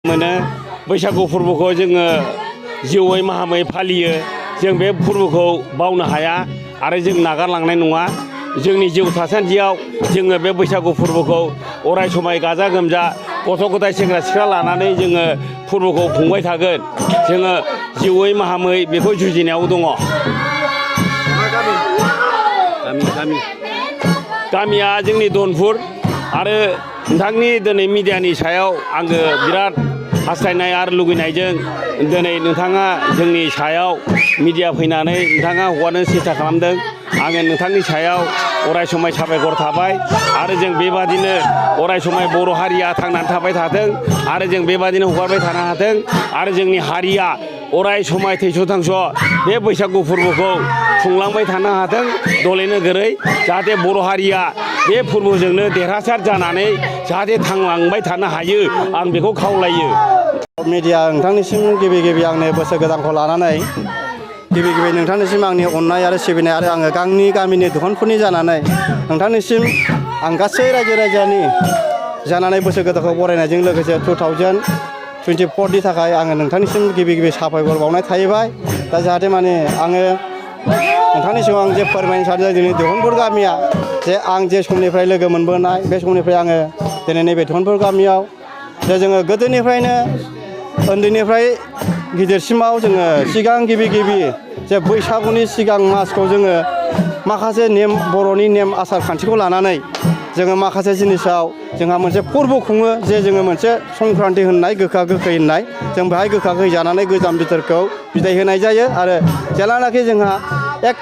मोनो बैसागु फोरबोखौ जोङो जिउयै माहामै फालियो जों बे फोरबोखौ बावनो हाया आरो जों नागारलांनाय नङा जोंनि जिउ थासान्दियाव जोङो बे बैसागु फोरबोखौ अराय समाय गाजा गोमजा गथ' गथाय सेंग्रा सिख्ला लानानै जोङो फोरबोखौ खुंबाय थागोन जोङो जिउयै माहामै बेखौ जुजिनायाव दङ। गामिया जोंनि दनपुर आरो नोंथांनि दिनै मिडियानि सायाव आङो बिराद हास्थायनाय आरो लुगैनायजों दिनै नोंथाङा जोंनि सायाव मिडिया फैनानै नोंथाङा हगारनो सेस्था खालामदों आङो नोंथांनि सायाव अराय समाय साबायखर थाबाय आरो जों बेबादिनो अराय समाय बर' हारिया थांनानै थाबाय थाथों आरो जों बेबादिनो हगारबाय थानो हाथों आरो जोंनि हारिया अराय समाय थैस' थांस' बे बैसागु फोरबोखौ खुंलांबाय थानो हाथों दलै नोगोरै जाहाथे बर' हारिया बे फोरबोजोंनो देरहासार जानानै जाहाथे थांलांबाय थानो हायो आं बेखौ खावलायो। मिडिया नोंथांनिसिम गिबि आंनो बोसोर गोदानखौ लानानै गिबि नोंथांनिसिम आंनि अननाय आरो सिबिनाय आरो आङो गामिनि दखानफोरनि जानानै नोंथांनिसिम आं गासै रायजो राजानि जानानै बोसोर गोदानखौ बरायनायजों लोगोसे 2024नि थाखाय आङो नोंथांनिसिम गिबि साबायखर बावनाय थाहैबाय। दा जाहाथे माने आङो नोंथांनि सिगाङाव आं जे फोरमायनो सानदों जोंनि दखानपुर गामिया जे आं जे समनिफ्राय लोगो मोनबोनाय बे समनिफ्राय आङो दिनै नैबे दखानपुर गामियाव जे जोङो गोदोनिफ्रायनो उन्दैनिफ्राय गिदिरसिमाव जोङो सिगां गिबि जे बैसागुनि सिगां मासखौ जोङो माखासे नेम बर'नि नेम आसार खान्थिखौ लानानै जोङो माखासे जिनिसाव जोंहा मोनसे फोरबो खुङो जे जोङो मोनसे संक्रान्ति होननाय गोखा गोखै होननाय जों बेहाय गोखा गोखै जानानै गोजाम बोथोरखौ बिदाय होनाय जायो आरो जेब्लानाखि जोंहा 1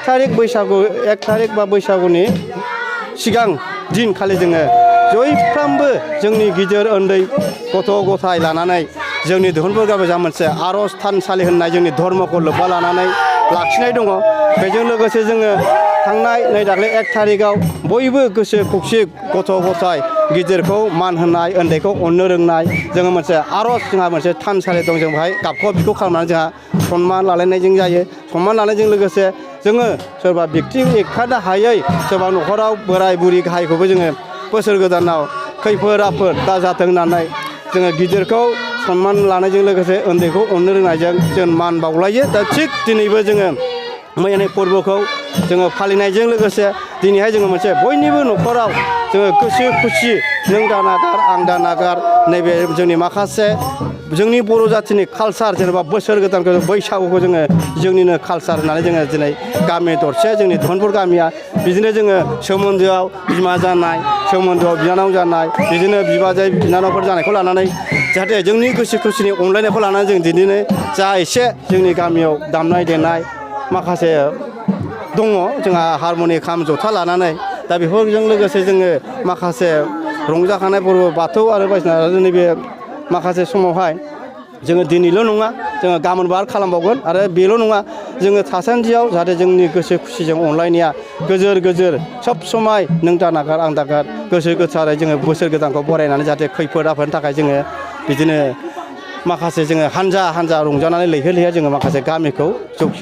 थारिख बा बैसागुनि सिगां दिनखालि जोङो जयफ्रामबो जोंनि गिदिर उन्दै गथ' गथाय लानानै जोंनि दखानपुर गामियाव मोनसे आर'ज थानसालि होननाय जोंनि धर्मखौ लोब्बा लानानै लाखिनाय दङ। बेजों लोगोसे जोङो थांनाय नै दाख्लै 1 थारिखआव बयबो गोसो खौसे गथ' गथाय गिदिरखौ मान होनाय उन्दैखौ अननो रोंनाय जोङो मोनसे आर'ज जोंहा मोनसे थानसालि दं जों बेहाय गाबख' बिखौ खालामनानै जोंहा सनमान लालायनायजों जायो। सनमान लानायजों लोगोसे जोङो सोरबा व्यक्ति एखारनो हायै सोरबा न'खराव बोराय बुरि गाहायखौबो जोङो बोसोर गोदानाव खैफोद आफोद दाजाथों होननानै जोङो गिदिरखौ सनमान लानायजों लोगोसे उन्दैखौ अननो रोंनायजों जों मान बावलायो। दा थिग दिनैबो जोङो मैयानि फोरबोखौ जोङो फालिनायजों लोगोसे दिनैहाय जोङो मोनसे बयनिबो न'खराव जोङो गोसो खुसि नों दा नागार आं दा नागार नैबे जोंनि माखासे जोंनि बर' जाथिनि कालसार जेनेबा बोसोर गोदानखौ बैसागुखौ जोङो जोंनिनो कालसार होननानै जोङो दिनै गामि दरसे जोंनि धनपुर गामिया बिदिनो जोङो सोमोन्दोआव बिमा जानाय सोमोन्दोआव बिनानाव जानाय बिदिनो बिबाजै बिनानावफोर जानायखौ लानानै जाहाथे जोंनि गोसो खुसिनि अनलायनायखौ लानानै जों दिनैनो जा एसे जोंनि गामियाव दामनाय देनाय माखासे दङ जोंहा हारमनि खाम जथा लानानै दा बेफोरजों लोगोसे जोङो माखासे रंजाखानाय फोरबो बाथौ आरो बायदिसिना नैबे माखासे समावहाय जोङो दिनैल' नङा जोङो गाबोनबो आरो खालामबावगोन आरो बेल' नङा जोङो थासान्दियाव जाहाथे जोंनि गोसो खुसिजों अनलायनाया गोजोर सब समाय नों दा नागार आं दागार गोसो गोथारै जोङो बोसोर गोदानखौ बरायनानै जाहाथे खैफोद आफोदनि थाखाय जोङो बिदिनो माखासे जोङो हानजा रंजानानै लैहोर जोङो माखासे गामिखौ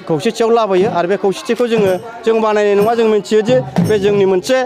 खौसेथियाव लाबोयो आरो बे खौसेथिखौ जों बानायनाय नङा जों मिथियो जे बे जोंनि मोनसे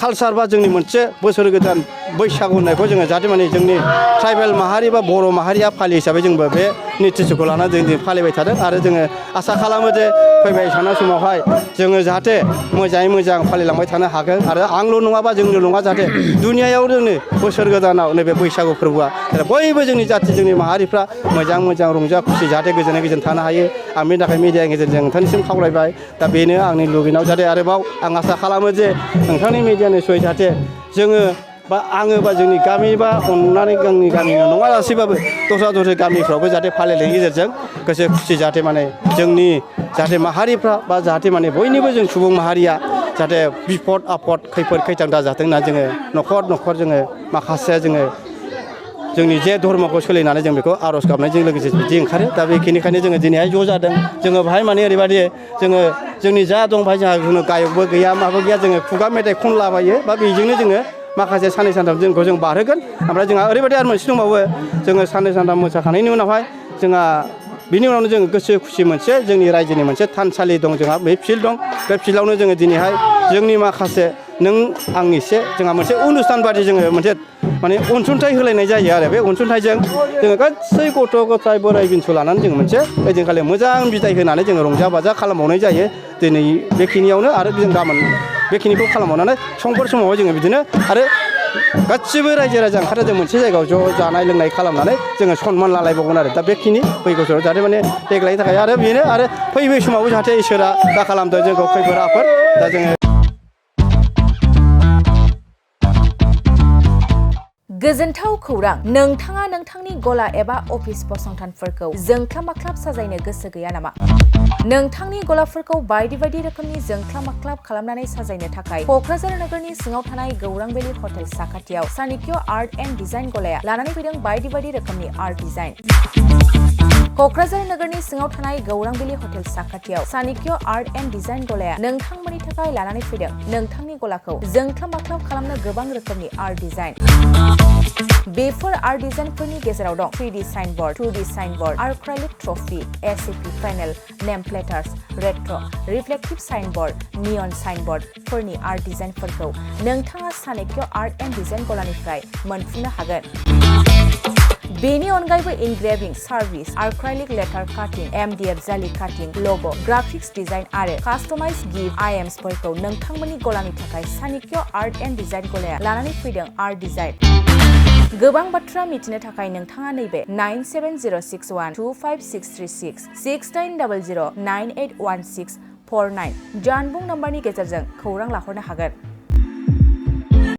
कालसार बा जोंनि मोनसे बोसोर गोदान बैसागु होननायखौ जोङो जाहाथे माने जोंनि ट्राइबेल माहारि बा बर' माहारिया फालियो हिसाबै जोंबो बे नितिखौ लानानै जों फालिबाय थादों आरो जोङो आसा खालामो जे फैबाय थानाय समावहाय जोङो जाहाथे मोजाङै मोजां फालिलांबाय थानो हागोन आरो आंल' नङाबा जोंल' नङा जाहाथे दुनियायाव जोंनि बोसोर गोदानाव नैबे बैसागु फोरबोआ बयबो जोंनि जाथि जोंनि माहारिफ्रा मोजां रंजा खुसि जाहाथे गोजोन थानो हायो आं बेनि थाखाय मिडियानि गेजेरजों नोंथांनिसिम खावलायबाय। दा बेनो आंनि लुगैनायाव जाहाथे आरोबाव आं आसा खालामो जे नोंथांनि मिडियानि सय जाहाथे जोङो बा आङो बा जोंनि गामि बा अननानै गावनि गामियाव नङा लासेबाबो दस्रा गामिफ्रावबो जाहाथे फालिनायनि गेजेरजों गोसो खुसि जाहाथे माने जोंनि जाहाथे माहारिफ्रा बा जाहाथे माने बयनिबो जों सुबुं माहारिया जाहाथे बिपद आफद खैफोद खैथां दाजाथों होनना जोङो न'खर जोङो माखासे जोंनि जे धर्मखौ सोलिनानै जों बेखौ आर'ज गाबनायजों लोगोसे बिदि ओंखारो। दा बेखिनिखायनो जोङो दिनैहाय ज' जादों जोङो बाहाय माने ओरैबायदि जोङो जोंनि जा दं बाहाय जोंहा गायकबो गैया माबो गैया जोङो खुगा मेथाइ खनलाबायो बा बेजोंनो जोङो माखासे साननै सानथाम जोंखौ जों बारहोगोन। ओमफ्राय जोंहा ओरैबायदि आरो मोनसे दंबावो जोङो साननै सानथाम मोसाखांनायनि उनावहाय जोंहा बिनि उनावनो जोङो गोसो खुसि मोनसे जोंनि रायजोनि मोनसे थानसालि दं जोंहा बे फिल्ड दं बे फिल्डआवनो जोङो दिनैहाय जोंनि माखासे नों आं एसे जोंहा मोनसे अनुस्थान बादि जोङो मोनसे माने अनसुंथाइ होलायनाय जायो आरो बे अनसुंथाइजों जोङो गासै गथ' गथाय बोराइ बेन्थ लानानै जोङो मोनसे ओइदिनखालि मोजां बिदाय होनानै जोङो रंजा बाजा खालामबावनाय जायो दिनै बेखिनियावनो आरो जों गाबोन बेखिनिखौ खालामबावनानै समफोर समाव जोङो बिदिनो आरो गासिबो रायजो राजा ओंखारना जों मोनसे जायगायाव ज' जानाय लोंनाय खालामनानै जोङो सनमान लालायबावगोन आरो दा बेखिनि फैगौ बोसोराव जाहाथे माने देग्लायनि थाखाय आरो बेनो आरो फैगौ समावबो जाहाथे इसोरा दा खालामदों जोंखौ खैफोद आफोद दा जोङो गोजोनथाव खौरां नोंथाङा नोंथांनि गला एबा अफिस फसंथानफोरखौ जोंख्लाब माख्लाब साजायनो गोसो गैया नामा? नोंथांनि गलाफोरखौ बायदि बायदि रोखोमनि जोंख्लाब माख्लाब खालामनानै साजायनो थाखाय क'क्राझार नोगोरनि सिङाव थानाय गौरांभेलि हटेल साखाथियाव चाणक्य आर्ट एन्ड डिजाइन गलाया लानानै फैदों बायदि बायदि रोखोमनि आर्ट डिजाइन। क'क्राझार नोगोरनि सिङाव थानाय गौरांभेलि हटेल साखाथियाव चाणक्य आर्ट एन्ड डिजाइन गलाया नोंथांमोननि थाखाय लानानै फैदों नोंथांनि गलाखौ जोंख्लाब माख्लाब खालामनो गोबां रोखोमनि आर्ट डिजाइन। बेफोर आर्ट डिजाइनफोरनि गेजेराव दं 3D signboard, 2D signboard, acrylic trophy, SAP panel, name प्लेटार्स, रेट्र', रिफ्लेक्टिभ साइनबोर्ड, नियन साइनबोर्डफोरनि आर्ट डिजाइनफोरखौ नोंथाङा चाणक्य आर्ट एन्ड डिजाइन गलानिफ्राय मोनफुंनो हागोन। बेनि अनगायैबो इनग्रेभिं सार्भिस, आर्क्राइलिक लेटार काटिं, MDF जालि काटिं, लग', ग्राफिक्स डिजाइन आरो कास्टमाइज गिफ्ट आइटेम्सफोरखौ नोंथांमोननि गलानि थाखाय चाणक्य आर्ट एन्ड डिजाइन गलाया लानानै फैदों आर्ट डिजाइन। गोबां बाथ्रा मिथिनो थाखाय नोंथाङा नैबे 9706125636 6800981649 जानबुं नम्बरनि गेजेरजों खौरां लाहरनो हागोन।